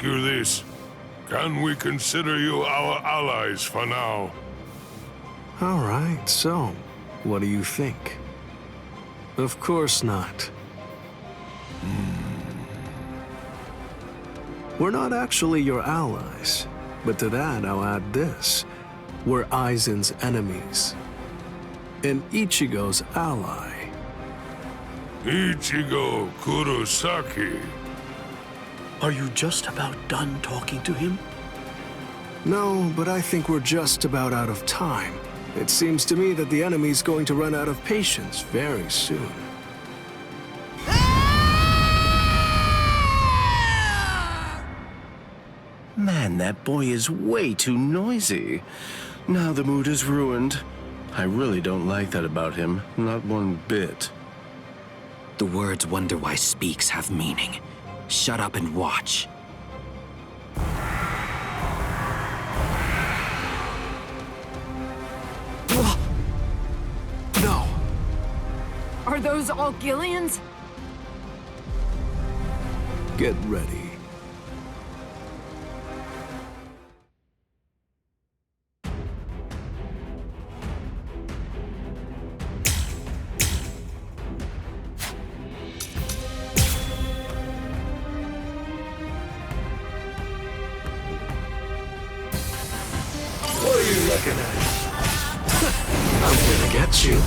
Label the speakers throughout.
Speaker 1: ask you this. Can we consider you our allies for now?
Speaker 2: All right, so, what do you think? Of course not. We're not actually your allies, but to that I'll add this. We're Aizen's enemies. And Ichigo's ally.
Speaker 1: Ichigo Kurosaki.
Speaker 3: Are you just about done talking to him?
Speaker 2: No, but I think we're just about out of time. It seems to me that the enemy's going to run out of patience very soon.
Speaker 4: Man, that boy is way too noisy. Now the mood is ruined. I really don't like that about him, not one bit.
Speaker 5: The words "Wonder Why Speaks" have meaning. Shut up and watch.
Speaker 2: No!
Speaker 6: Are those all Gillians?
Speaker 2: Get ready. What are you looking at? I'm gonna get you.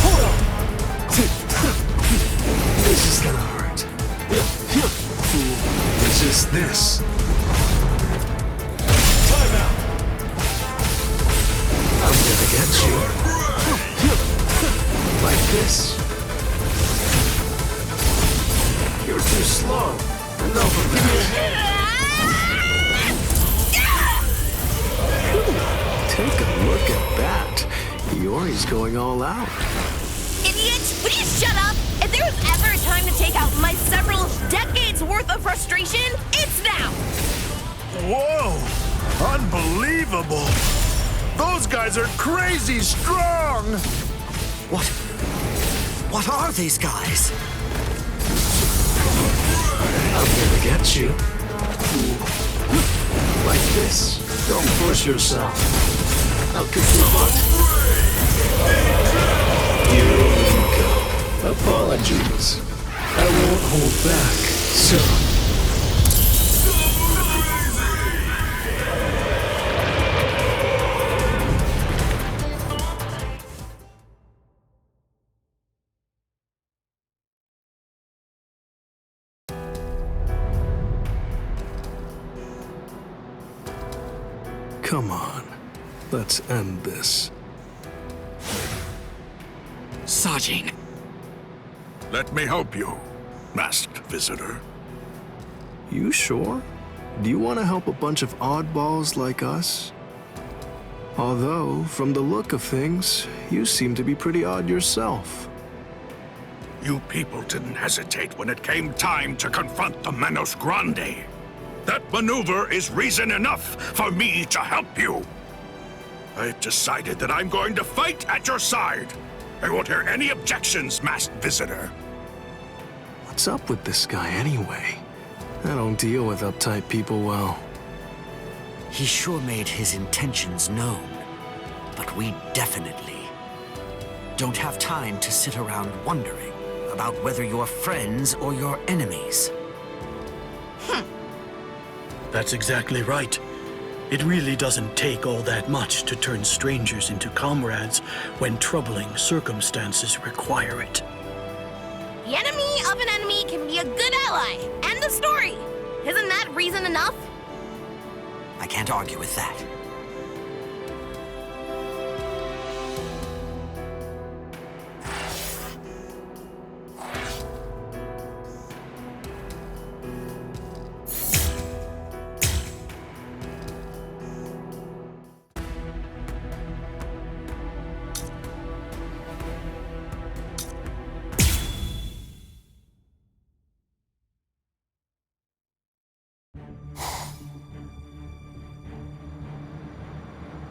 Speaker 2: Hold on! This is gonna hurt. Resist this. Time out! I'm gonna get you. Like this. You're too slow. Enough of that. Take a look at that. Yori's going all out.
Speaker 7: Idiot! Would you shut up? If there was ever a time to take out my several decades worth of frustration, it's now!
Speaker 8: Whoa! Unbelievable! Those guys are crazy strong!
Speaker 5: What are these guys?
Speaker 2: I'm gonna get you. Like this. Don't push yourself. I'll kick your butt. Here we go. Apologies. I won't hold back. So. Come on, let's end this.
Speaker 5: Sajin.
Speaker 8: Let me help you, masked visitor.
Speaker 2: You sure? Do you want to help a bunch of oddballs like us? Although, from the look of things, you seem to be pretty odd yourself.
Speaker 8: You people didn't hesitate when it came time to confront the Manos Grande. That maneuver is reason enough for me to help you. I've decided that I'm going to fight at your side. I won't hear any objections, masked visitor.
Speaker 2: What's up with this guy anyway? I don't deal with uptight people well.
Speaker 5: He sure made his intentions known, but we definitely don't have time to sit around wondering about whether you're friends or your enemies.
Speaker 3: That's exactly right. It really doesn't take all that much to turn strangers into comrades when troubling circumstances require it.
Speaker 7: The enemy of an enemy can be a good ally. End of story. Isn't that reason enough?
Speaker 5: I can't argue with that.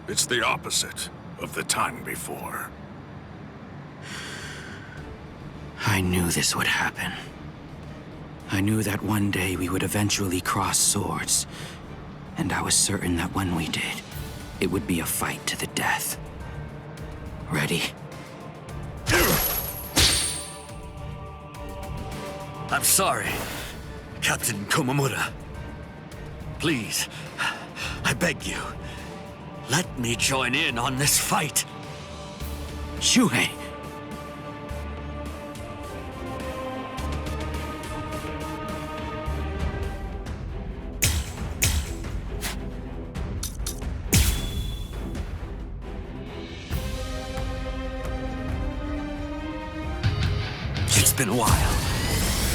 Speaker 8: It's the opposite of the time before.
Speaker 5: I knew this would happen. I knew that one day we would eventually cross swords, and I was certain that when we did, it would be a fight to the death. Ready?
Speaker 9: I'm sorry, Captain Komamura. Please, I beg you, let me join in on this fight.
Speaker 5: Shuhei!
Speaker 9: It's been a while,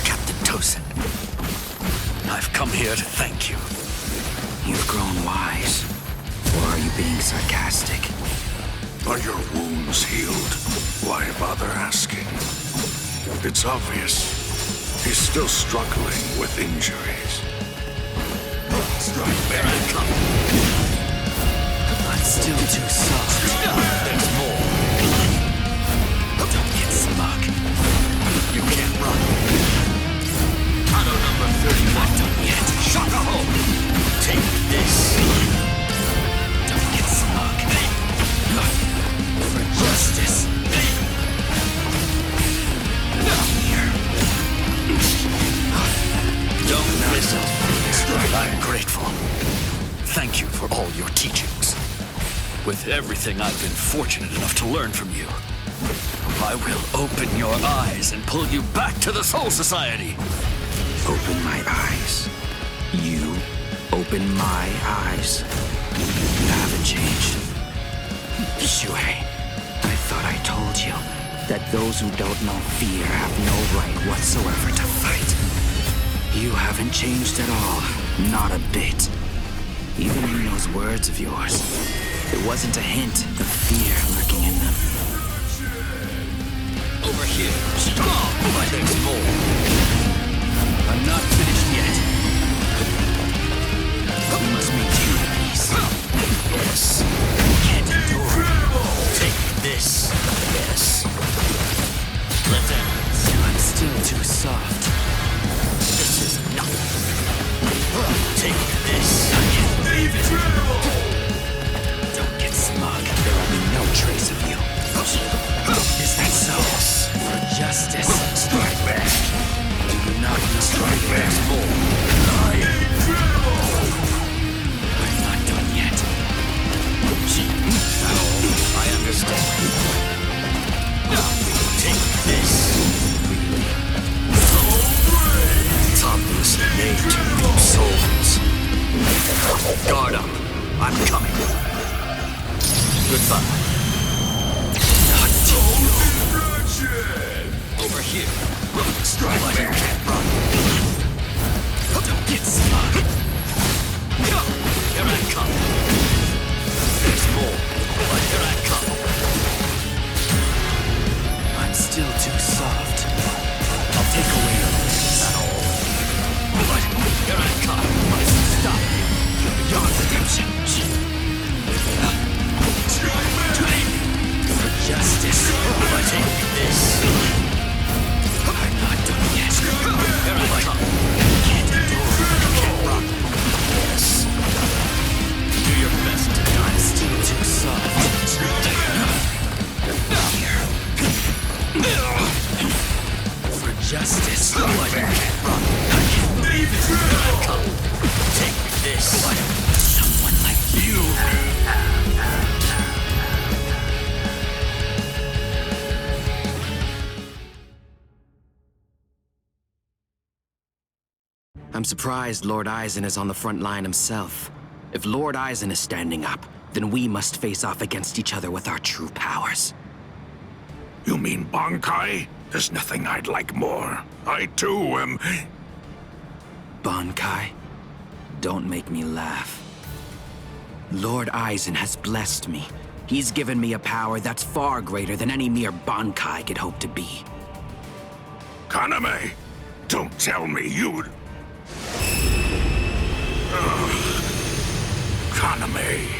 Speaker 9: Captain Tosin. I've come here to thank you.
Speaker 5: You've grown wise. Or are you being sarcastic?
Speaker 8: Are your wounds healed? Why bother asking? It's obvious. He's still struggling with injuries.
Speaker 9: Strike back.
Speaker 5: I'm still too soft.
Speaker 9: There's more.
Speaker 5: Don't get smug.
Speaker 9: You can't run. Auto number 31.
Speaker 5: Not done yet.
Speaker 9: Shaka home. Take this.
Speaker 5: Don't get smug. For justice. Here.
Speaker 9: Don't miss it. I'm grateful. Thank you for all your teachings. With everything I've been fortunate enough to learn from you, I will open your eyes and pull you back to the Soul Society.
Speaker 5: Open my eyes. You open my eyes. You haven't changed. Shuhei, I thought I told you that those who don't know fear have no right whatsoever to fight. You haven't changed at all. Not a bit. Even in those words of yours, there wasn't a hint of fear lurking in them.
Speaker 9: Over here. Strong, but there's more. I'm not finished yet.
Speaker 5: We must maintain peace.
Speaker 9: Yes.
Speaker 5: Can't endure.
Speaker 9: Take this. Yes. Let's end.
Speaker 5: I'm still too soft.
Speaker 9: This is enough. Take this.
Speaker 5: I can't believe it. Don't get smug. There will be no trace of you. Is that so? For justice.
Speaker 9: Strike back.
Speaker 5: Do you not know?
Speaker 9: Strike back. More.
Speaker 5: I'm not done yet.
Speaker 9: I understand. Take this. Topless nature souls. Guard up. I'm coming. Goodbye.
Speaker 5: Not to you.
Speaker 9: Over here. Strike like you can't run.
Speaker 5: Don't get smug.
Speaker 9: Here I come. There's more. But here I come.
Speaker 5: I'm still too soft. I'll take away your limbs.
Speaker 9: Not all. But here I come. Must stop you.
Speaker 5: Beyond redemption. For justice.
Speaker 9: I take this.
Speaker 5: I'm not done yet.
Speaker 9: Here I come.
Speaker 5: Can't endure.
Speaker 9: Can't run. Yes. Do your best to
Speaker 5: I'm still too soft. For justice.
Speaker 9: I can't run. I can't believe it. Here I come. Take this.
Speaker 5: Someone like you. I'm surprised Lord Aizen is on the front line himself. If Lord Aizen is standing up, then we must face off against each other with our true powers.
Speaker 8: You mean Bankai? There's nothing I'd like more. I too am...
Speaker 5: Bankai? Don't make me laugh. Lord Aizen has blessed me. He's given me a power that's far greater than any mere Bankai could hope to be.
Speaker 8: Kaname! Don't tell me you'd... Kaname...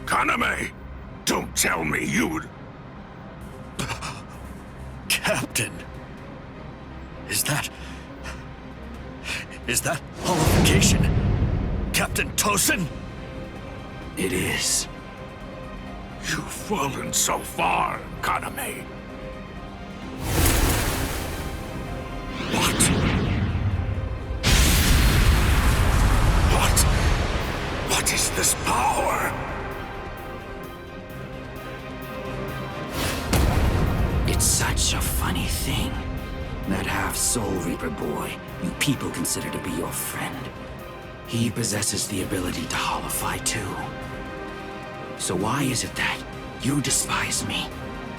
Speaker 8: Kaname, don't tell me you'd...
Speaker 9: Captain! Is that holographication? Captain Tosin?
Speaker 5: It is.
Speaker 8: You've fallen so far, Kaname. What is this power?
Speaker 5: It's such a funny thing. That half-Soul Reaper boy you people consider to be your friend. He possesses the ability to holofy too. So why is it that you despise me,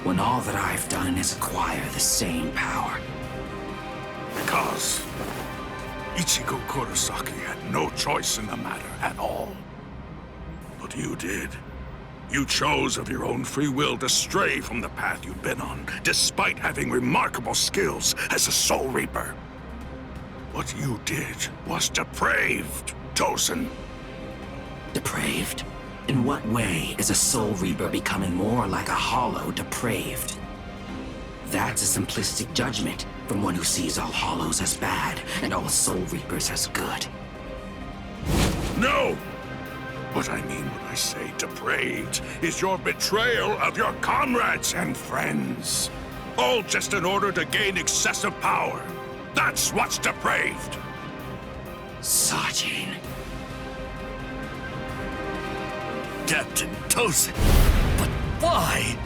Speaker 5: when all that I've done is acquire the same power?
Speaker 8: Because Ichigo Kurosaki had no choice in the matter at all. But you did. You chose of your own free will to stray from the path you'd been on, despite having remarkable skills as a Soul Reaper. What you did was depraved, Tosin.
Speaker 5: Depraved? In what way is a Soul Reaper becoming more like a hollow depraved? That's a simplistic judgment from one who sees all hollows as bad and all Soul Reapers as good.
Speaker 8: No! What I mean when I say depraved is your betrayal of your comrades and friends. All just in order to gain excessive power. That's what's depraved.
Speaker 5: Sajin.
Speaker 9: Captain Tosin. But why?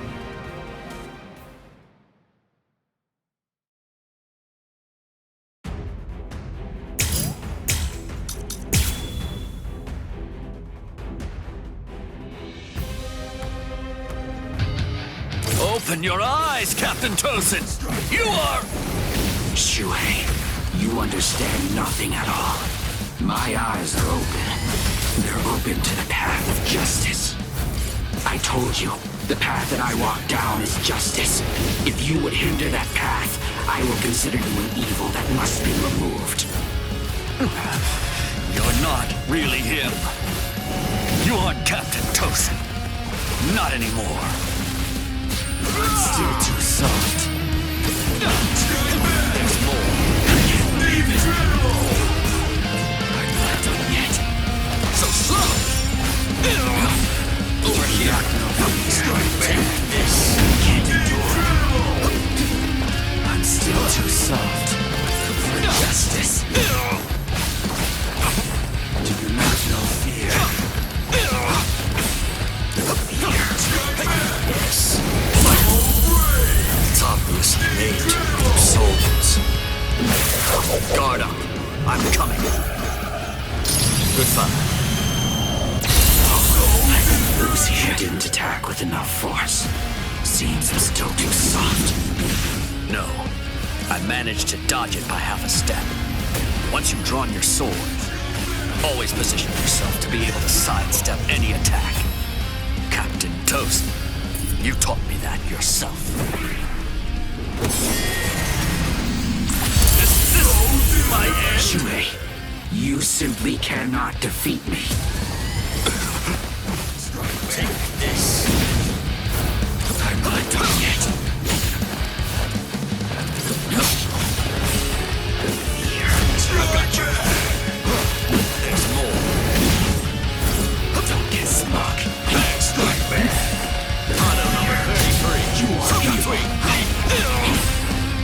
Speaker 9: Open your eyes, Captain Tosin! You are...
Speaker 5: Shuhei, you understand nothing at all. My eyes are open. They're open to the path of justice. I told you, the path that I walk down is justice. If you would hinder that path, I will consider you an evil that must be removed.
Speaker 9: You're not really him. You aren't Captain Tosin. Not anymore.
Speaker 5: I'm still too soft.
Speaker 9: There's more.
Speaker 5: I can't believe it. I'm not done yet.
Speaker 9: So slow! Over here.
Speaker 5: Take this. Can't endure. I'm still too soft for justice. Do you not know fear? Yes.
Speaker 9: It's obviously made to group souls. Guard up. I'm coming. Goodbye.
Speaker 5: Lucy didn't attack with enough force. Seems I'm still too soft.
Speaker 9: No. I managed to dodge it by half a step. Once you've drawn your sword, always position yourself to be able to sidestep any attack. Captain Tosin, you taught me that yourself. Is this my end?
Speaker 5: Shuhei, you simply cannot defeat me.
Speaker 9: Take this.
Speaker 5: I'm not done yet.
Speaker 9: I got you. There's more.
Speaker 5: Don't get smug.
Speaker 9: Strike back. Auto number 33.
Speaker 5: You are evil.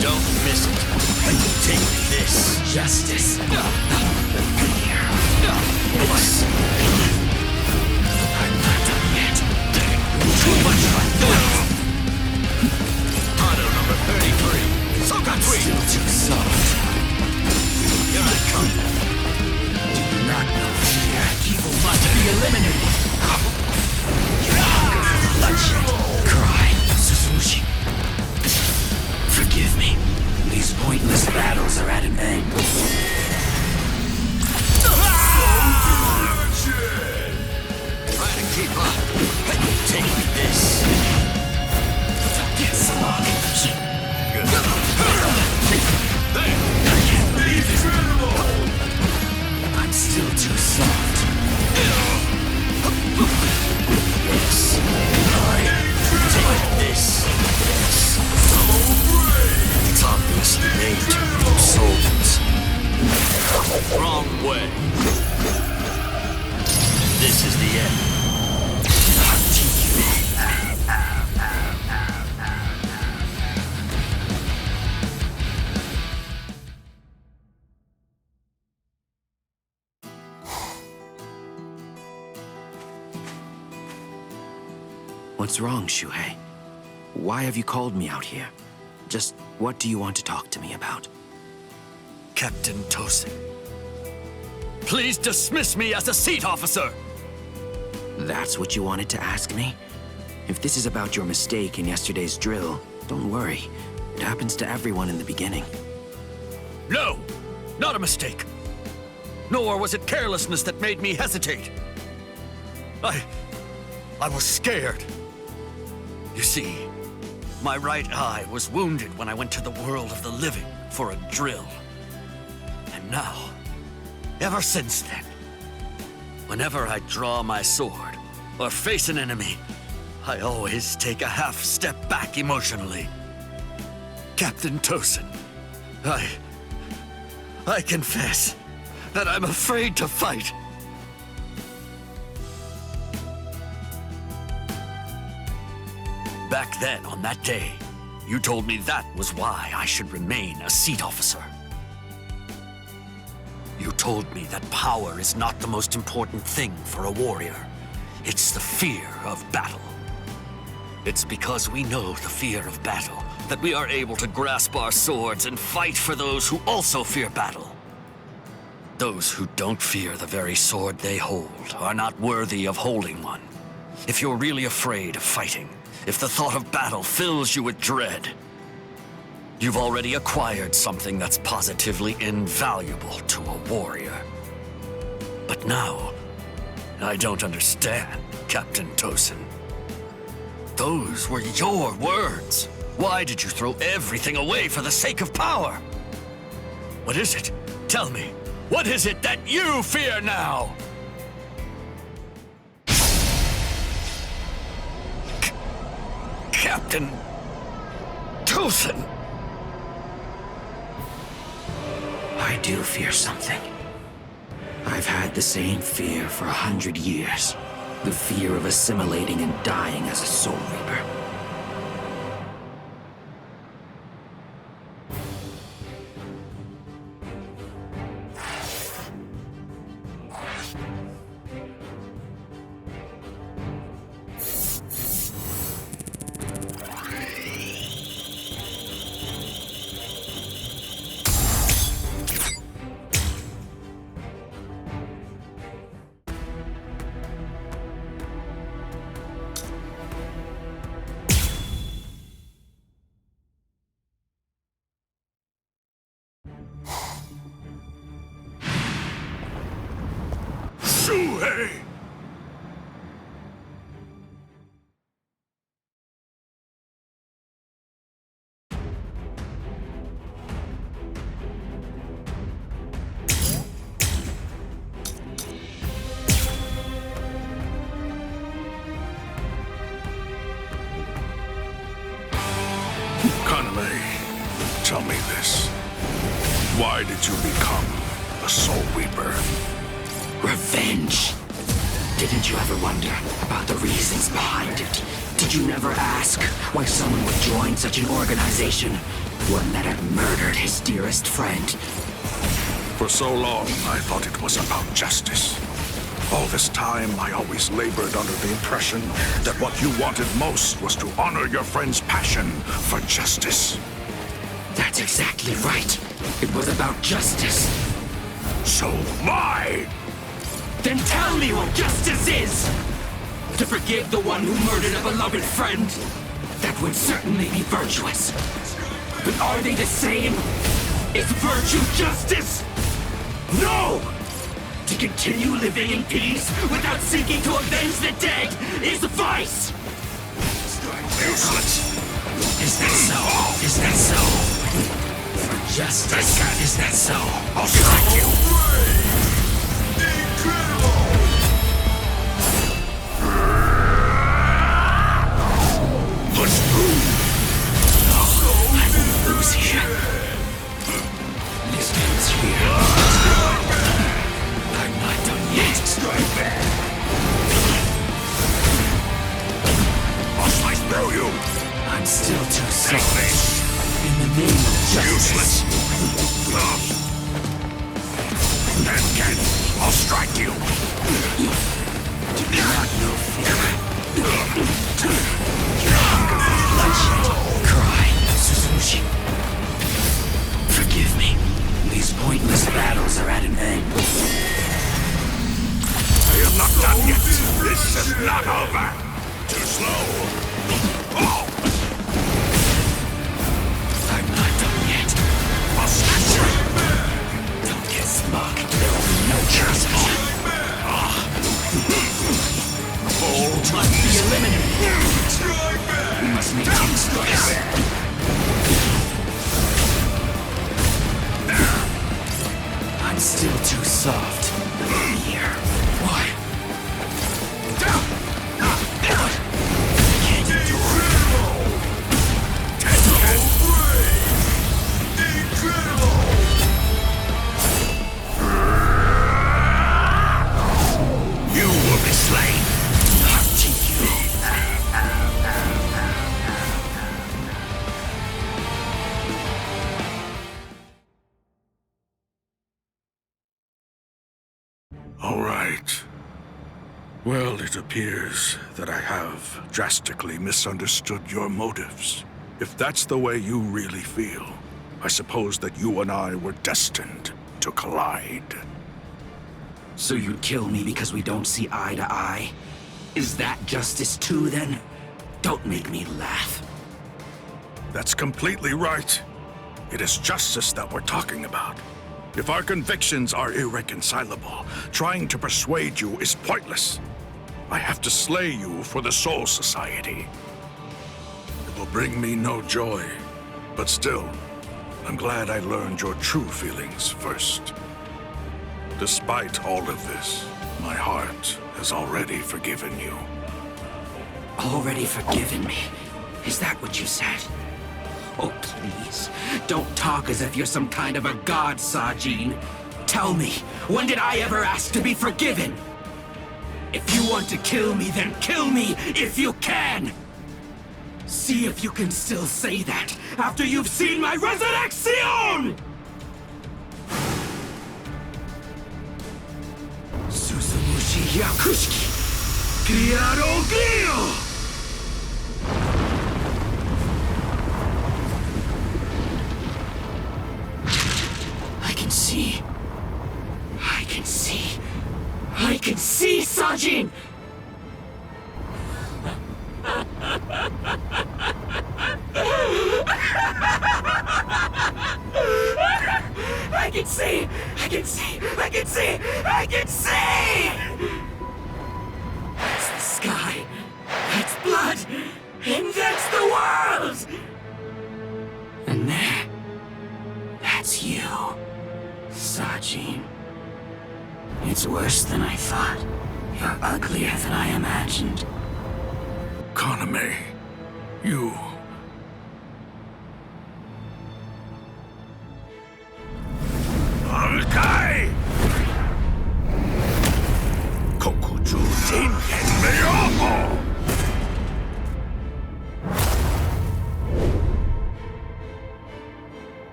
Speaker 9: Don't miss it. Take this.
Speaker 5: Justice. Fear.
Speaker 9: Yes.
Speaker 5: I'm not done yet.
Speaker 9: Too much like Auto number 33. So got
Speaker 5: Still too soft.
Speaker 9: Here I come.
Speaker 5: Do you not know fear? Evil must be eliminated. Bloodshed. Cry. Suzushi. Forgive me. These pointless battles are at an end.
Speaker 9: Try to keep up. Take this.
Speaker 5: Don't get smug.
Speaker 9: Good. There.
Speaker 5: I can't believe it. I'm still too soft. Yes.
Speaker 9: This is the end.
Speaker 5: What's wrong, Shuhei? Why have you called me out here? Just what do you want to talk to me about?
Speaker 9: Captain Tosin, please dismiss me as a seat officer!
Speaker 5: That's what you wanted to ask me? If this is about your mistake in yesterday's drill, don't worry. It happens to everyone in the beginning.
Speaker 9: No! Not a mistake! Nor was it carelessness that made me hesitate. I was scared. You see, my right eye was wounded when I went to the world of the living for a drill. And now, ever since then, whenever I draw my sword or face an enemy, I always take a half step back emotionally. Captain Tosin, I confess that I'm afraid to fight. Back then, on that day, you told me that was why I should remain a seat officer. You told me that power is not the most important thing for a warrior. It's the fear of battle. It's because we know the fear of battle that we are able to grasp our swords and fight for those who also fear battle. Those who don't fear the very sword they hold are not worthy of holding one. If you're really afraid of fighting, if the thought of battle fills you with dread, you've already acquired something that's positively invaluable to a warrior. But now, I don't understand, Captain Tosin. Those were your words. Why did you throw everything away for the sake of power? What is it? Tell me, what is it that you fear now? Captain Tosin!
Speaker 5: I do fear something. I've had the same fear for 100 years. The fear of assimilating and dying as a Soul Reaper.
Speaker 8: Shuhei! Kaname, tell me this. Why did you become a Soul Reaper?
Speaker 5: Revenge. Didn't you ever wonder about the reasons behind it? Did you never ask why someone would join such an organization? One that had murdered his dearest friend.
Speaker 8: For so long, I thought it was about justice. All this time, I always labored under the impression that what you wanted most was to honor your friend's passion for justice.
Speaker 5: That's exactly right. It was about justice.
Speaker 8: So why?
Speaker 5: Then tell me what justice is! To forgive the one who murdered a beloved friend? That would certainly be virtuous. But are they the same? Is virtue justice? No! To continue living in peace without seeking to avenge the dead is vice!
Speaker 8: Useless!
Speaker 5: Is that so? Is that so? For justice, is that so?
Speaker 8: I'll strike you!
Speaker 5: I will lose here. This ends here. I'm not done yet. Strike back. I'm still too
Speaker 8: Take
Speaker 5: soft.
Speaker 8: this!
Speaker 5: In the name of justice.
Speaker 8: Useless! Again, I'll strike you!
Speaker 5: Not no fear. Bloodshed. Cry, Suzushi. Forgive me. These pointless battles are at an end.
Speaker 8: I am not done yet! This is not over! Too slow! Oh!
Speaker 5: I'm not done yet.
Speaker 8: I'll smash you!
Speaker 5: Don't get smug. There will be no justice. Must be eliminated. We must make things twice. I'm still too soft. Here. Why? Can't endure.
Speaker 8: You will be slain!
Speaker 5: Not to you.
Speaker 8: All right. Well, it appears that I have drastically misunderstood your motives. If that's the way you really feel, I suppose that you and I were destined to collide.
Speaker 5: So you'd kill me because we don't see eye to eye? Is that justice too, then? Don't make me laugh.
Speaker 8: That's completely right. It is justice that we're talking about. If our convictions are irreconcilable, trying to persuade you is pointless. I have to slay you for the Soul Society. It will bring me no joy, but still, I'm glad I learned your true feelings first. Despite all of this, my heart has already forgiven you.
Speaker 5: Already forgiven me? Is that what you said? Oh, please. Don't talk as if you're some kind of a god, Sajin. Tell me, when did I ever ask to be forgiven? If you want to kill me, then kill me if you can! See if you can still say that after you've seen my resurrection! Suzumushi Yakushiki! Criado Glio! I can see, Sajin! I can see! That's the sky! That's blood! And that's the world! And there... that's you, Sajin. It's worse than I thought. You're uglier than I imagined.
Speaker 8: Kaname, you... Alkai! Kokuju Jinken Meyoho!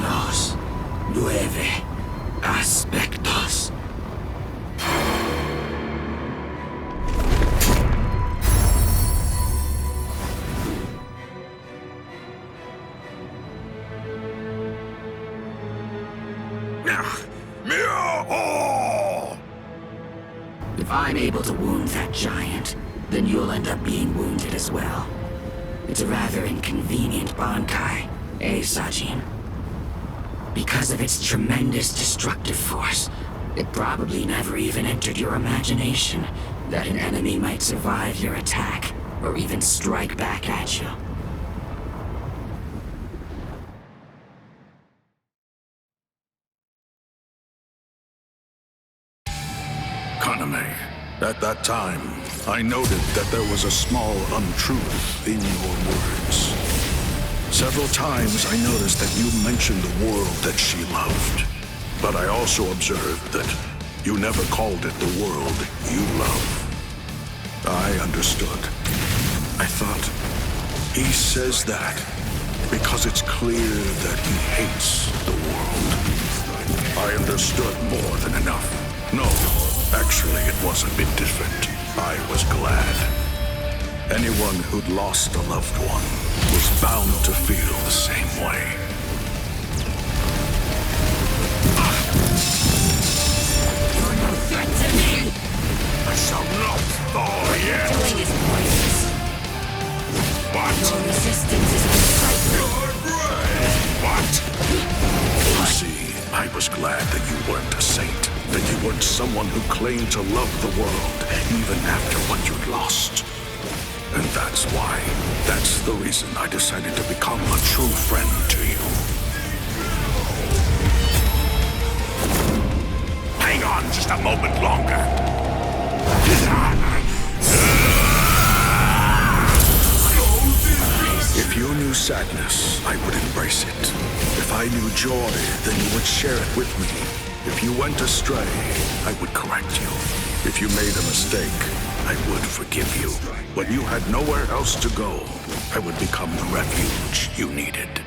Speaker 5: Los 9 aspectos. If I'm able to wound that giant, then you'll end up being wounded as well. It's a rather inconvenient Bankai, eh, Sajin? Because of its tremendous destructive force, it probably never even entered your imagination that an enemy might survive your attack, or even strike back at you.
Speaker 8: Kaname, at that time, I noted that there was a small untruth in your words. Several times I noticed that you mentioned the world that she loved. But I also observed that you never called it the world you love. I understood. I thought, he says that because it's clear that he hates the world. I understood more than enough. No, actually, it was a bit different. I was glad. Anyone who'd lost a loved one was bound to feel the same way.
Speaker 7: You're no threat to me!
Speaker 8: I shall not thaw yet!
Speaker 7: Doing is pointless.
Speaker 8: What?
Speaker 7: Your resistance is unsightly.
Speaker 8: What? You see, I was glad that you weren't a saint, that you weren't someone who claimed to love the world, even after what you'd lost. And that's why. That's the reason I decided to become a true friend to you. Hang on just a moment longer. If you knew sadness, I would embrace it. If I knew joy, then you would share it with me. If you went astray, I would correct you. If you made a mistake, I would forgive you. When you had nowhere else to go, I would become the refuge you needed.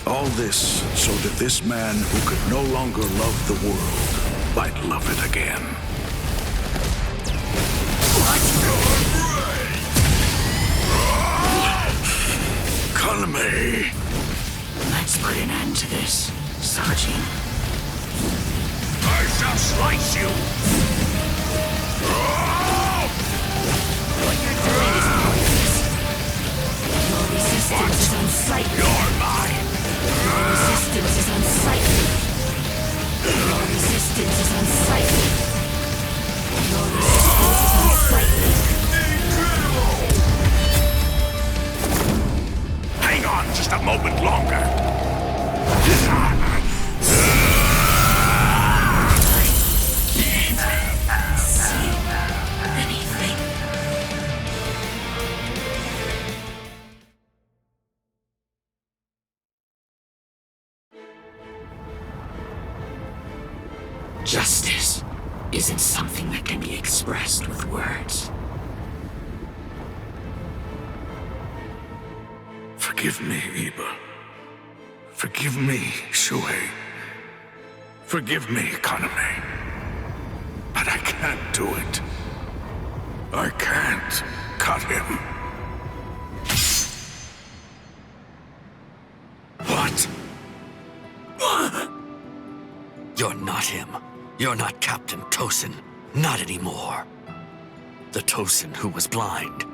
Speaker 8: All this so that this man who could no longer love the world might love it again. Kaname!
Speaker 3: Let's put an end to this, Sajin.
Speaker 8: I shall slice you!
Speaker 7: What you're doing is pointless. Your resistance is unsightly.
Speaker 8: You're mine!
Speaker 7: Your resistance is unsightly. Your resistance is unsightly. Your resistance is unsightly.
Speaker 8: Hang on just a moment longer.
Speaker 3: Justice isn't something that can be expressed with words.
Speaker 8: Forgive me, Iba. Forgive me, Shuhei. Forgive me, Kaname. But I can't do it. I can't cut him. What?
Speaker 5: You're not him. You're not Captain Tosin. Not anymore. The Tosin who was blind.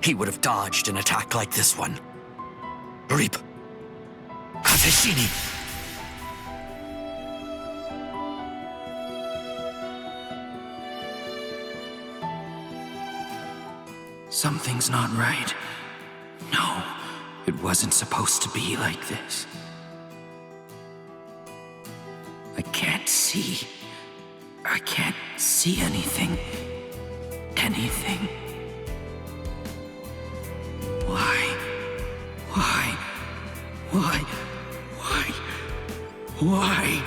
Speaker 5: He would have dodged an attack like this one. Reap. Kazeshini!
Speaker 3: Something's not right. No, it wasn't supposed to be like this. I can't see. I can't see anything. Anything. Why? Why? Why? Why? Why?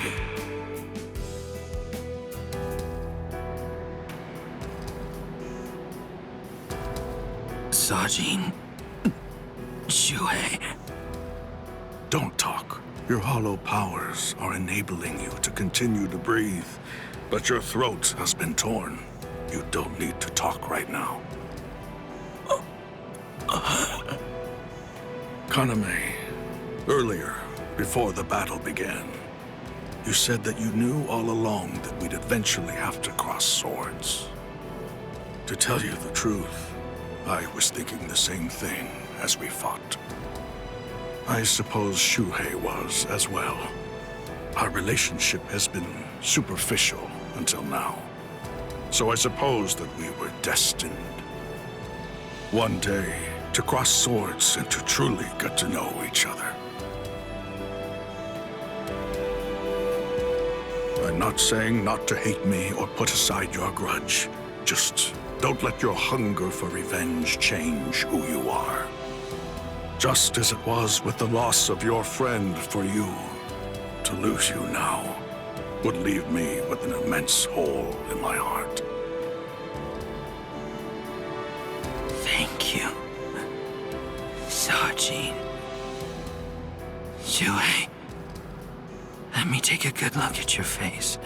Speaker 3: Sajin. Shuhei.
Speaker 8: Don't talk. Your hollow powers are enabling you to continue to breathe, but your throat has been torn. You don't need to talk right now. Kaname, earlier, before the battle began, you said that you knew all along that we'd eventually have to cross swords. To tell you the truth, I was thinking the same thing as we fought. I suppose Shuhei was as well. Our relationship has been superficial until now. So I suppose that we were destined. One day, to cross swords and to truly get to know each other. I'm not saying not to hate me or put aside your grudge. Just don't let your hunger for revenge change who you are. Just as it was with the loss of your friend for you. To lose you now would leave me with an immense hole in my heart.
Speaker 10: Thank you, Sajin. Shuei, let me take a good look at your face.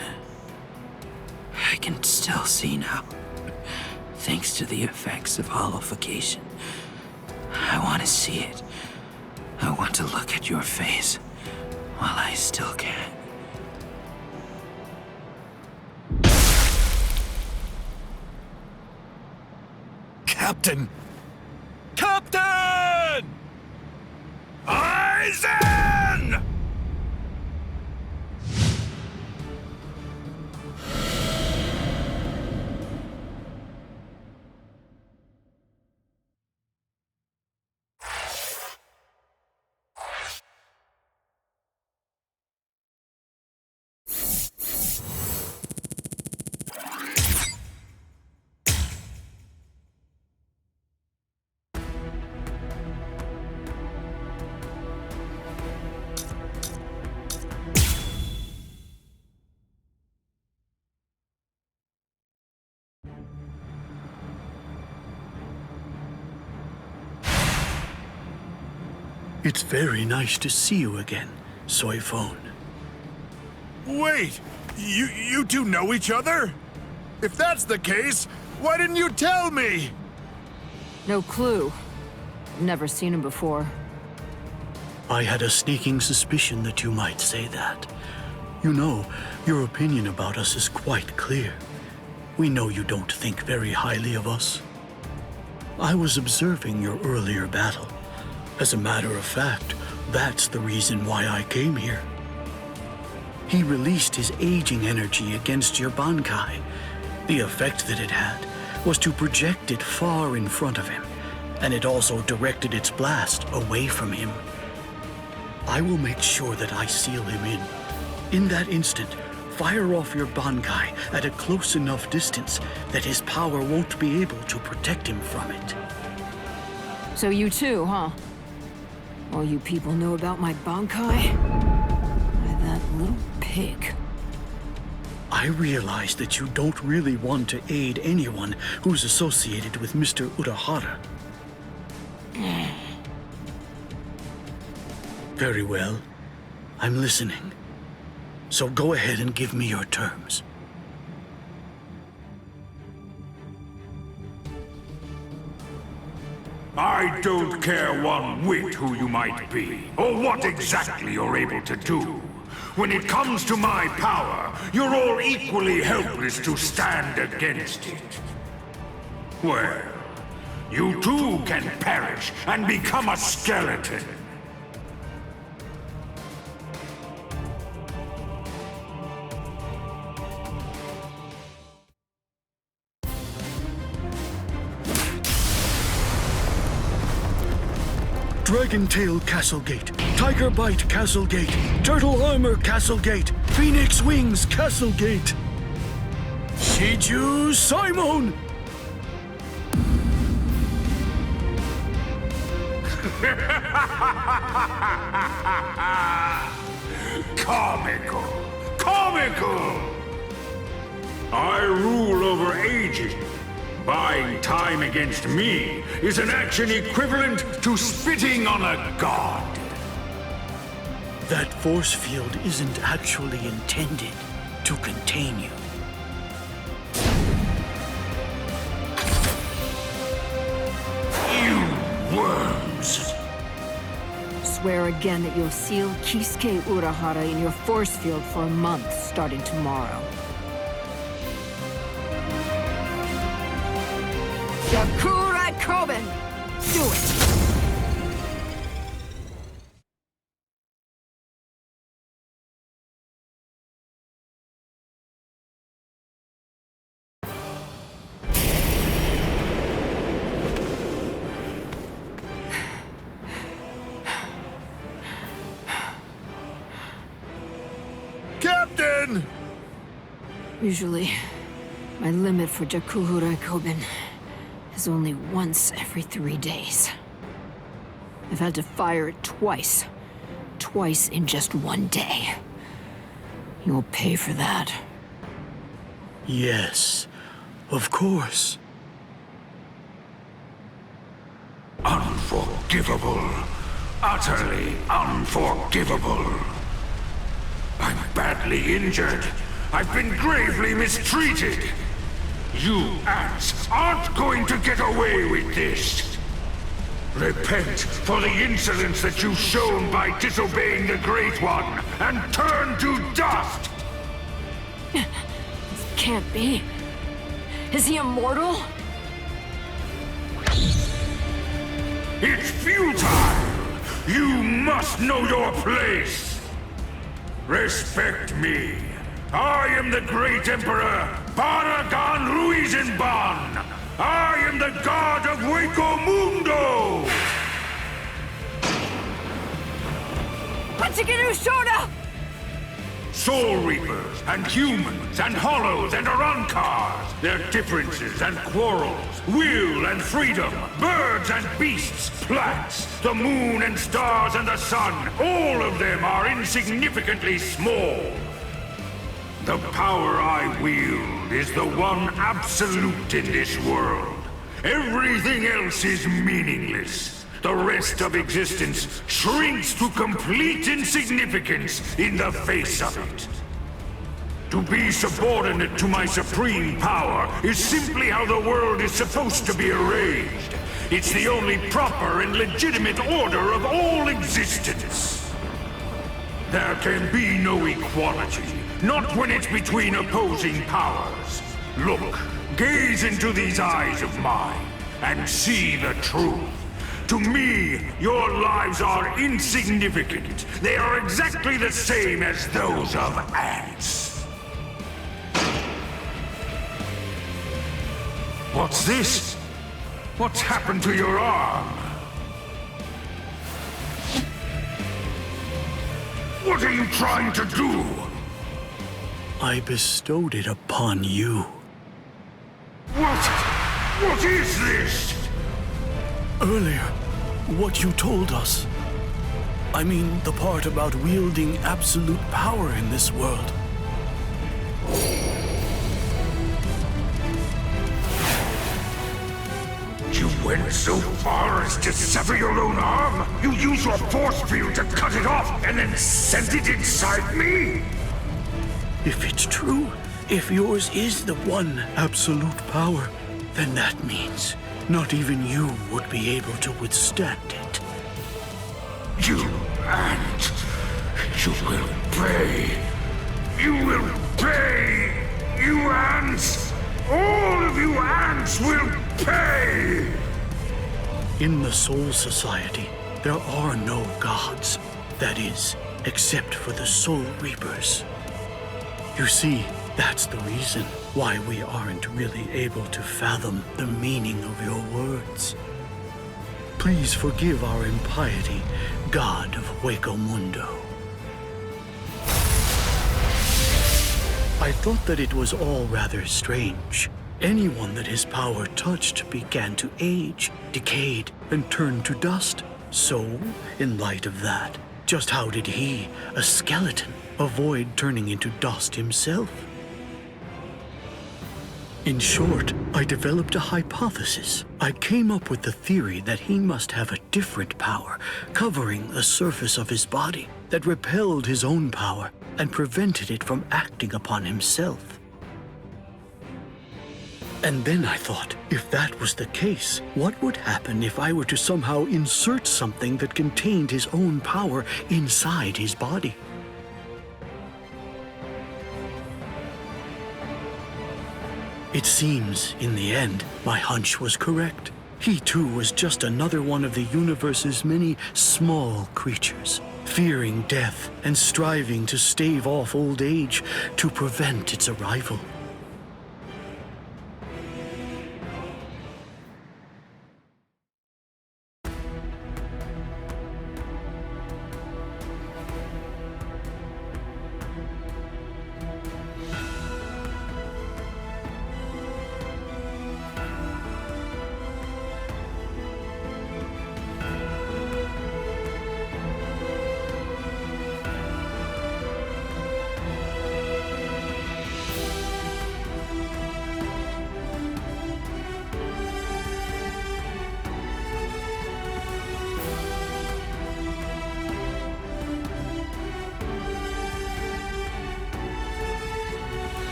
Speaker 10: I can still see now, thanks to the effects of holification. I want to see it. I want to look at your face while I still can.
Speaker 9: Captain! Captain!
Speaker 8: Aizen!
Speaker 3: It's very nice to see you again, Soifone.
Speaker 1: Wait! You two know each other? If that's the case, why didn't you tell me?
Speaker 6: No clue. Never seen him before.
Speaker 3: I had a sneaking suspicion that you might say that. You know, your opinion about us is quite clear. We know you don't think very highly of us. I was observing your earlier battle. As a matter of fact, that's the reason why I came here. He released his aging energy against your Bankai. The effect that it had was to project it far in front of him, and it also directed its blast away from him. I will make sure that I seal him in. In that instant, fire off your Bankai at a close enough distance that his power won't be able to protect him from it.
Speaker 6: So you too, huh? All you people know about my Bankai? Why, that little pig.
Speaker 3: I realize that you don't really want to aid anyone who's associated with Mr. Urahara. Very well. I'm listening. So go ahead and give me your terms.
Speaker 8: I don't care one whit who you might be, or what exactly you're able to do. When it comes to my power, you're all equally helpless to stand against it. Well, you too can perish and become a skeleton.
Speaker 3: Dragon Tail Castle Gate, Tiger Bite Castle Gate, Turtle Armor Castle Gate, Phoenix Wings Castle Gate. Shiju Simon!
Speaker 8: Comical! Comical! I rule over aging. Buying time against me is an action equivalent to spitting on a god.
Speaker 3: That force field isn't actually intended to contain you.
Speaker 8: You worms!
Speaker 6: Swear again that you'll seal Kisuke Urahara in your force field for a month starting tomorrow. Karakura Koben! Do it!
Speaker 1: Captain!
Speaker 6: Usually, my limit for Jakuhura Koben is only once every 3 days. I've had to fire it twice. Twice in just 1 day. You'll pay for that.
Speaker 3: Yes, of course.
Speaker 8: Unforgivable. Utterly unforgivable. I'm badly injured. I've been gravely mistreated. You ants aren't going to get away with this. Repent for the insolence that you've shown by disobeying the Great One, and turn to dust!
Speaker 6: Can't be. Is he immortal?
Speaker 8: It's futile! You must know your place! Respect me. I am the great Emperor, Baragan Ruizenban! I am the god of Hueco Mundo!
Speaker 6: Hachiguru Shoda!
Speaker 8: Soul Reapers, and humans, and hollows, and Arankars, their differences and quarrels, will and freedom, birds and beasts, plants, the moon and stars and the sun, all of them are insignificantly small. The power I wield is the one absolute in this world. Everything else is meaningless. The rest of existence shrinks to complete insignificance in the face of it. To be subordinate to my supreme power is simply how the world is supposed to be arranged. It's the only proper and legitimate order of all existence. There can be no equality, not when it's between opposing powers. Look, gaze into these eyes of mine, and see the truth. To me, your lives are insignificant. They are exactly the same as those of ants. What's this? What's happened to your arm? What are you trying to do?
Speaker 3: I bestowed it upon you.
Speaker 8: What is this?
Speaker 3: Earlier, what you told us. I mean, the part about wielding absolute power in this world.
Speaker 8: You went so far as to sever your own arm? You used your force field to cut it off and then sent it inside me?
Speaker 3: If it's true, if yours is the one absolute power, then that means not even you would be able to withstand it.
Speaker 8: You ant! You will pay! You will pay! You ants! All of you ants will pay!
Speaker 3: In the Soul Society, there are no gods. That is, except for the Soul Reapers. You see, that's the reason why we aren't really able to fathom the meaning of your words. Please forgive our impiety, God of Hueco Mundo. I thought that it was all rather strange. Anyone that his power touched began to age, decayed, and turn to dust. So, in light of that, just how did he, a skeleton, avoid turning into dust himself? In short, I developed a hypothesis. I came up with the theory that he must have a different power, covering the surface of his body, that repelled his own power and prevented it from acting upon himself. And then I thought, if that was the case, what would happen if I were to somehow insert something that contained his own power inside his body? It seems, in the end, my hunch was correct. He too was just another one of the universe's many small creatures, fearing death and striving to stave off old age to prevent its arrival.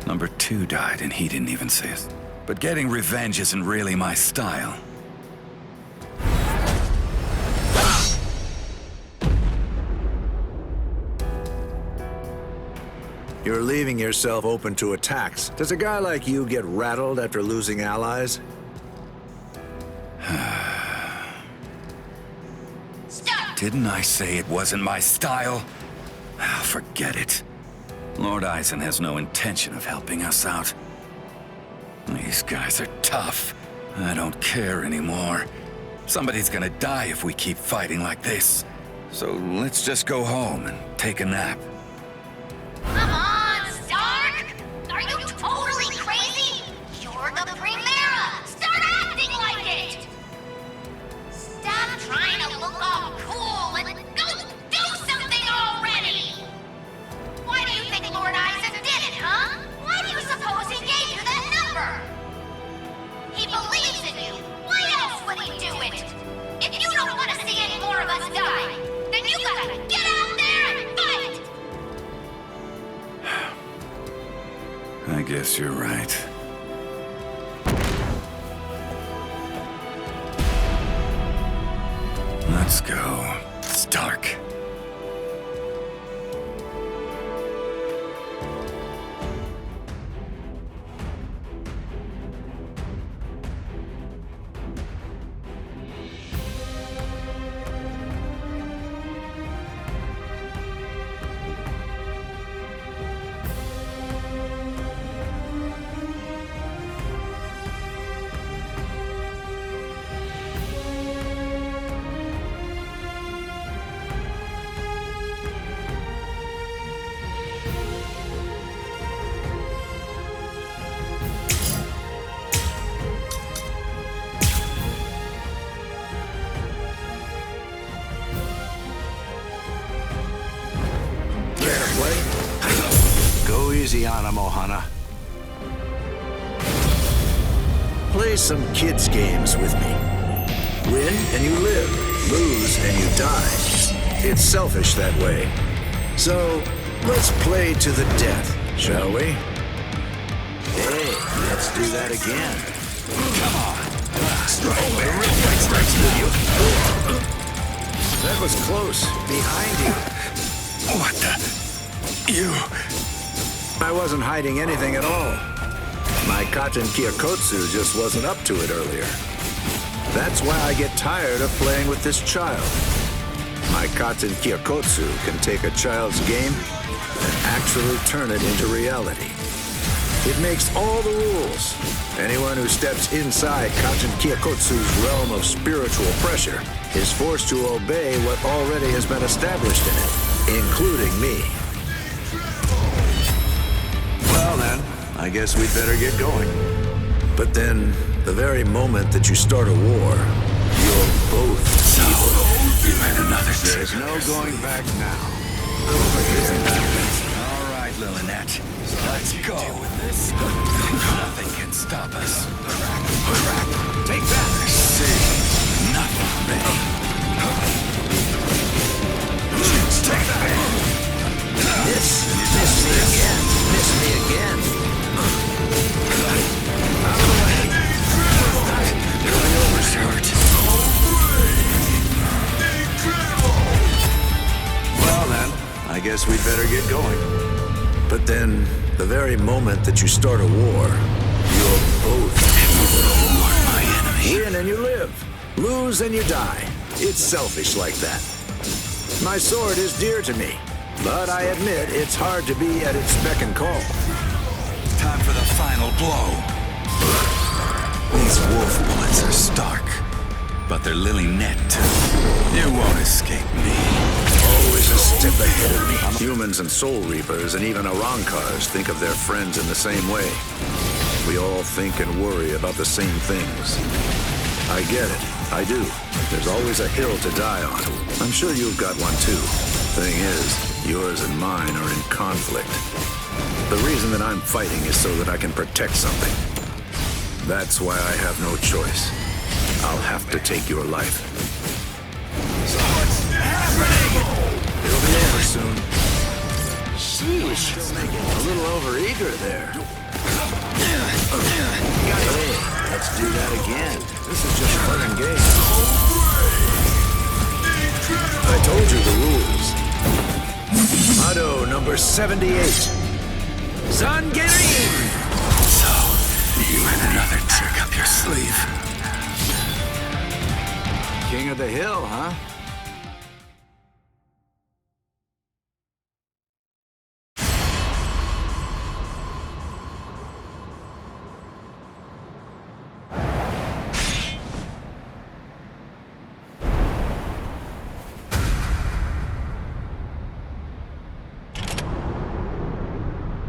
Speaker 11: Number 2 died and he didn't even see it. But getting revenge isn't really my style.
Speaker 12: You're leaving yourself open to attacks. Does a guy like you get rattled after losing allies?
Speaker 11: Didn't I say it wasn't my style? Forget it. Lord Eisen has no intention of helping us out. These guys are tough. I don't care anymore. Somebody's gonna die if we keep fighting like this. So let's just go home and take a nap.
Speaker 7: Come on, Stark! Are you totally crazy? You're the Primera! Start acting like it! Stop trying to look all cool and go do something already! Why do you think Lord Eisen did it, huh? Why do you suppose he gave you that number? He believes in you! Why else would he do it? If you don't want to see any more of us die, then you gotta get out there and fight!
Speaker 11: I guess you're right. Let's go, Stark.
Speaker 12: Go easy on him, Ohana. Play some kids' games with me. Win and you live. Lose and you die. It's selfish that way. So, let's play to the death, shall we? Hey, let's do that again. Come on. The real fight starts with you. That was close. Behind you.
Speaker 11: What the? You...
Speaker 12: I wasn't hiding anything at all. My Katen Kyokotsu just wasn't up to it earlier. That's why I get tired of playing with this child. My Katen Kyokotsu can take a child's game and actually turn it into reality. It makes all the rules. Anyone who steps inside Katen Kyokotsu's realm of spiritual pressure is forced to obey what already has been established in it, including me. Well then, I guess we'd better get going. But then, the very moment that you start a war, you're both evil.
Speaker 11: You had another trick.
Speaker 12: There's no going back now.
Speaker 11: All right, Lillinette. Let's go. Nothing can stop us.
Speaker 12: Take that!
Speaker 11: See, nothing ready.
Speaker 12: Take that! Miss me again. Miss me again. Out of the way.
Speaker 11: Going overshort.
Speaker 12: Well then, I guess we'd better get going. But then, the very moment that you start a war, you're both evil.
Speaker 11: My enemy.
Speaker 12: Win and you live. Lose and you die. It's selfish like that. My sword is dear to me, but I admit it's hard to be at its beck and call.
Speaker 11: Time for the final blow. These wolf bullets are Stark, but they're Lillinette too. You won't escape me.
Speaker 12: Always a step ahead of me. Humans and Soul Reapers and even Arankars think of their friends in the same way. We all think and worry about the same things. I get it. I do. There's always a hill to die on. I'm sure you've got one too. Thing is, yours and mine are in conflict. The reason that I'm fighting is so that I can protect something. That's why I have no choice. I'll have to take your life.
Speaker 11: So what's happening?
Speaker 12: It'll be over soon.
Speaker 2: Sheesh, a little overeager there. Hey, let's do that again. This is just fun and games. I told you the rules. Motto number 78. Zangirin!
Speaker 11: So, you had another trick up your sleeve.
Speaker 12: King of the Hill, huh?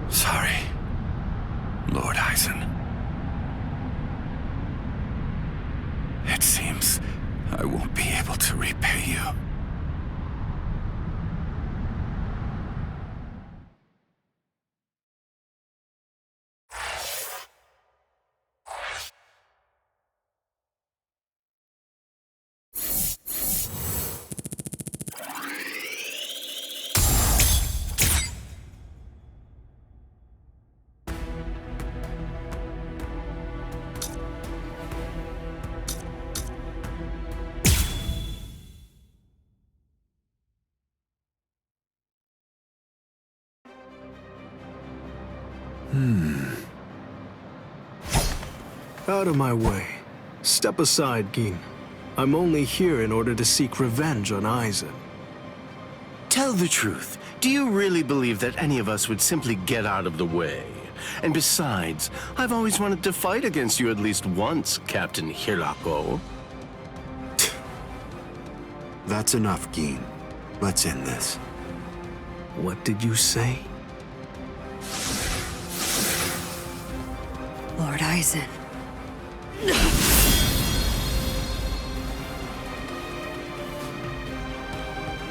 Speaker 11: Sorry, Lord Eisen. It seems I won't be able to repay you.
Speaker 2: Out of my way. Step aside, Gin. I'm only here in order to seek revenge on Eisen.
Speaker 4: Tell the truth. Do you really believe that any of us would simply get out of the way? And besides, I've always wanted to fight against you at least once, Captain Hirako.
Speaker 2: That's enough, Gin. Let's end this. What did you say?
Speaker 6: Lord Eisen.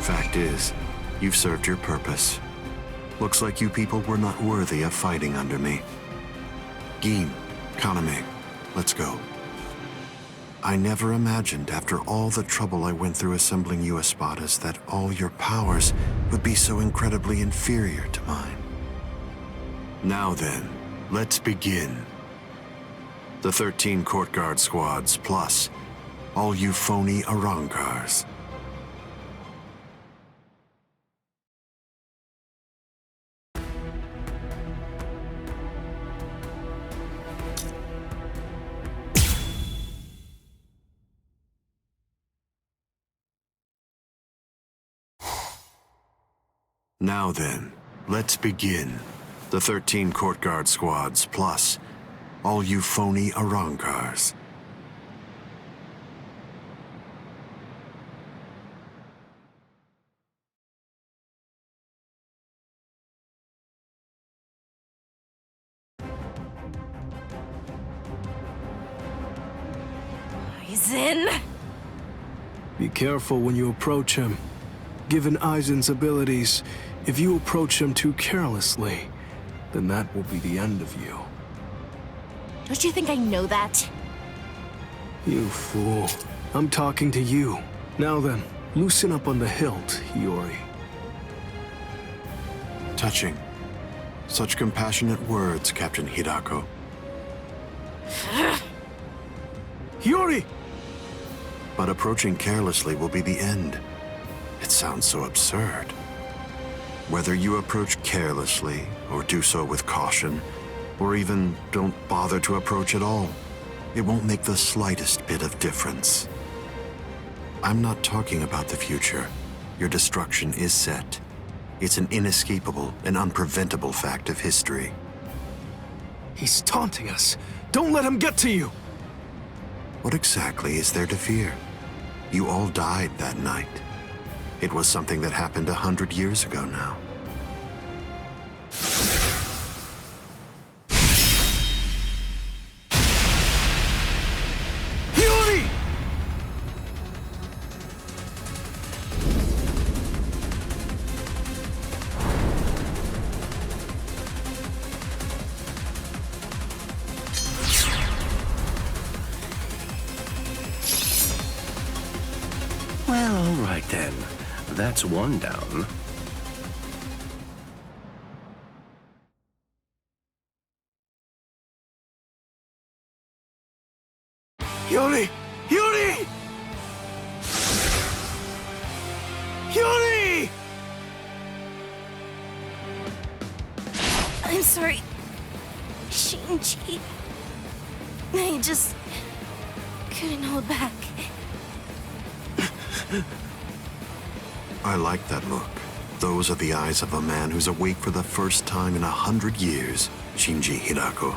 Speaker 2: Fact is, you've served your purpose. Looks like you people were not worthy of fighting under me. Gin, Kaname, let's go. I never imagined, after all the trouble I went through assembling you Espadas, that all your powers would be so incredibly inferior to mine. Now then, let's begin. The 13 court guard squads, plus all you phony Arankars. Now then, let's begin. The 13 court guard squads, plus all you phony Arankars.
Speaker 6: Eisen?
Speaker 2: Be careful when you approach him. Given Eisen's abilities, if you approach him too carelessly, then that will be the end of you.
Speaker 7: Don't you think I know that?
Speaker 2: You fool. I'm talking to you. Now then, loosen up on the hilt, Hiyori. Touching. Such compassionate words, Captain Hirako. Hiyori! But approaching carelessly will be the end. It sounds so absurd. Whether you approach carelessly, or do so with caution, or even don't bother to approach at all, it won't make the slightest bit of difference. I'm not talking about the future. Your destruction is set. It's an inescapable and unpreventable fact of history. He's taunting us. Don't let him get to you! What exactly is there to fear? You all died that night. It was something that happened 100 years ago now. Hiyori!
Speaker 4: Well, all right then. That's one down.
Speaker 13: Yuri! Yuri! Yuri!
Speaker 14: I'm sorry, Shinji. I just couldn't hold back.
Speaker 2: I like that look. Those are the eyes of a man who's awake for the first time in 100 years, Shinji Hirako.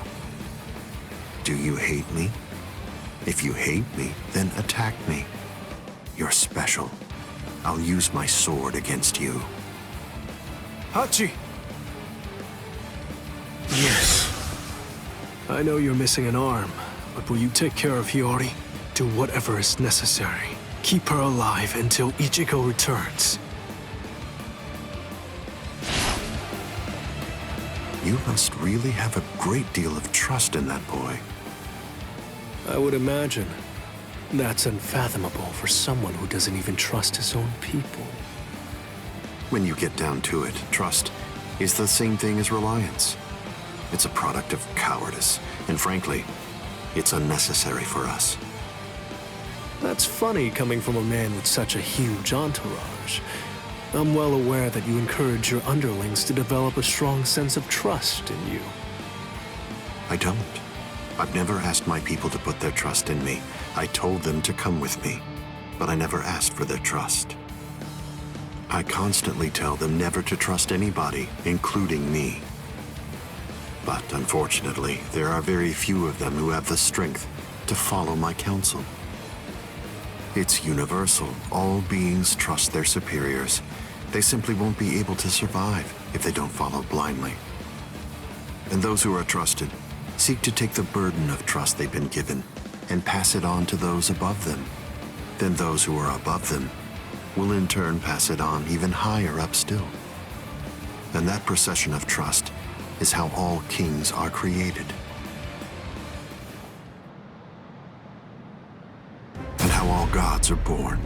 Speaker 2: Do you hate me? If you hate me, then attack me. You're special. I'll use my sword against you.
Speaker 13: Hachi!
Speaker 3: Yes.
Speaker 13: I know you're missing an arm, but will you take care of Hiyori? Do whatever is necessary. Keep her alive until Ichigo returns.
Speaker 2: You must really have a great deal of trust in that boy.
Speaker 13: I would imagine. That's unfathomable for someone who doesn't even trust his own people.
Speaker 2: When you get down to it, trust is the same thing as reliance. It's a product of cowardice, and frankly, it's unnecessary for us.
Speaker 13: That's funny coming from a man with such a huge entourage. I'm well aware that you encourage your underlings to develop a strong sense of trust in you.
Speaker 2: I don't. I've never asked my people to put their trust in me. I told them to come with me, but I never asked for their trust. I constantly tell them never to trust anybody, including me. But unfortunately, there are very few of them who have the strength to follow my counsel. It's universal. All beings trust their superiors. They simply won't be able to survive if they don't follow blindly. And those who are trusted seek to take the burden of trust they've been given and pass it on to those above them. Then those who are above them will in turn pass it on even higher up still. And that procession of trust is how all kings are created. And how all gods are born.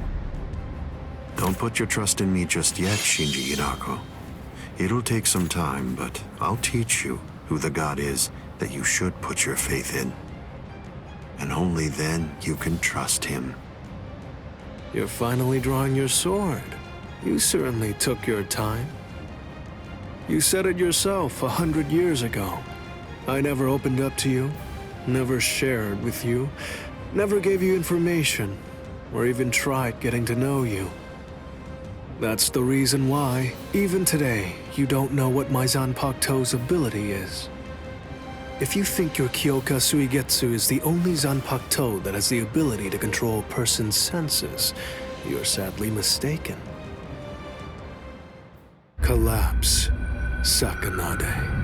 Speaker 2: Don't put your trust in me just yet, Shinji Hirako. It'll take some time, but I'll teach you who the god is that you should put your faith in. And only then you can trust him.
Speaker 13: You're finally drawing your sword. You certainly took your time. You said it yourself 100 years ago. I never opened up to you, never shared with you, never gave you information, or even tried getting to know you. That's the reason why, even today, you don't know what my Zanpakuto's ability is. If you think your Kyoka Suigetsu is the only Zanpakuto that has the ability to control a person's senses, you're sadly mistaken. Collapse, Sakanade.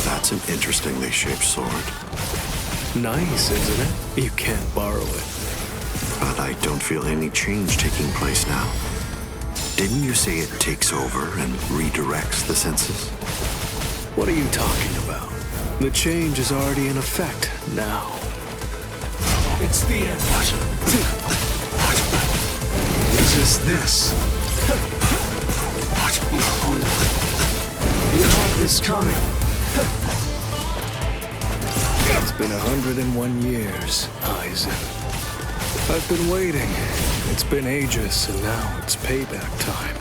Speaker 2: That's an interestingly shaped sword.
Speaker 13: Nice, isn't it? You can't borrow it.
Speaker 2: But I don't feel any change taking place now. Didn't you say it takes over and redirects the senses?
Speaker 13: What are you talking about? The change is already in effect now.
Speaker 15: It's the end. Resist this. You have this coming.
Speaker 13: It's been 101 years, Aizen. I've been waiting. It's been ages, and now it's payback time.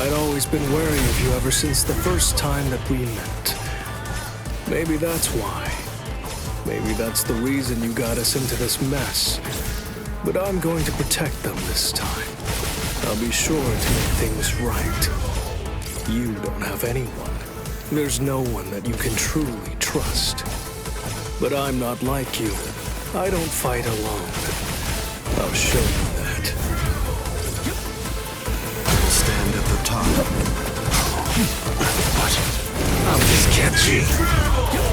Speaker 13: I'd always been wary of you ever since the first time that we met. Maybe that's why. Maybe that's the reason you got us into this mess. But I'm going to protect them this time. I'll be sure to make things right. You don't have anyone. There's no one that you can truly trust. But I'm not like you. I don't fight alone. I'll show you that.
Speaker 2: I'll stand at the top.
Speaker 15: I'll just get you.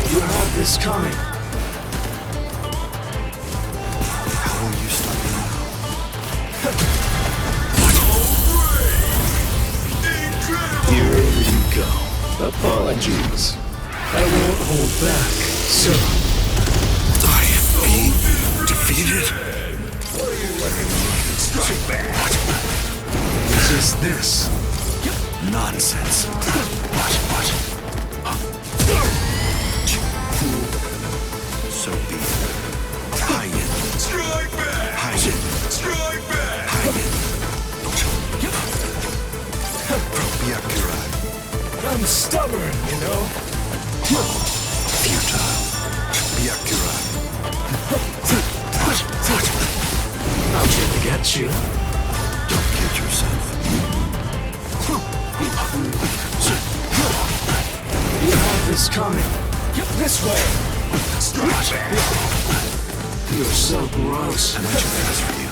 Speaker 15: You have this coming.
Speaker 2: How will you stop me now?
Speaker 13: Here you go. Apologies. I won't hold back, sir.
Speaker 11: I am being defeated.
Speaker 15: Strike back. Resist this.
Speaker 11: Nonsense.
Speaker 2: So be it. High-end.
Speaker 15: Strike back.
Speaker 2: High-end.
Speaker 15: Strike back.
Speaker 2: High-end. Byakurai.
Speaker 15: I'm stubborn, you know.
Speaker 2: Futile. Byakurai.
Speaker 15: I'll just get you.
Speaker 2: Don't kid yourself.
Speaker 15: You have this coming. This way. Strike back. You're so gross.
Speaker 2: I'm too fast for you.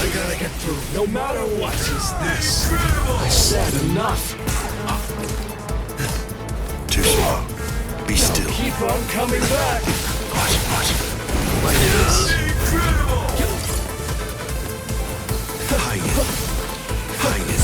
Speaker 15: I gotta get through, no matter what. Is this? I said enough.
Speaker 2: Too slow. Be still.
Speaker 15: Keep on coming back.
Speaker 2: Like this. High-end. High-end.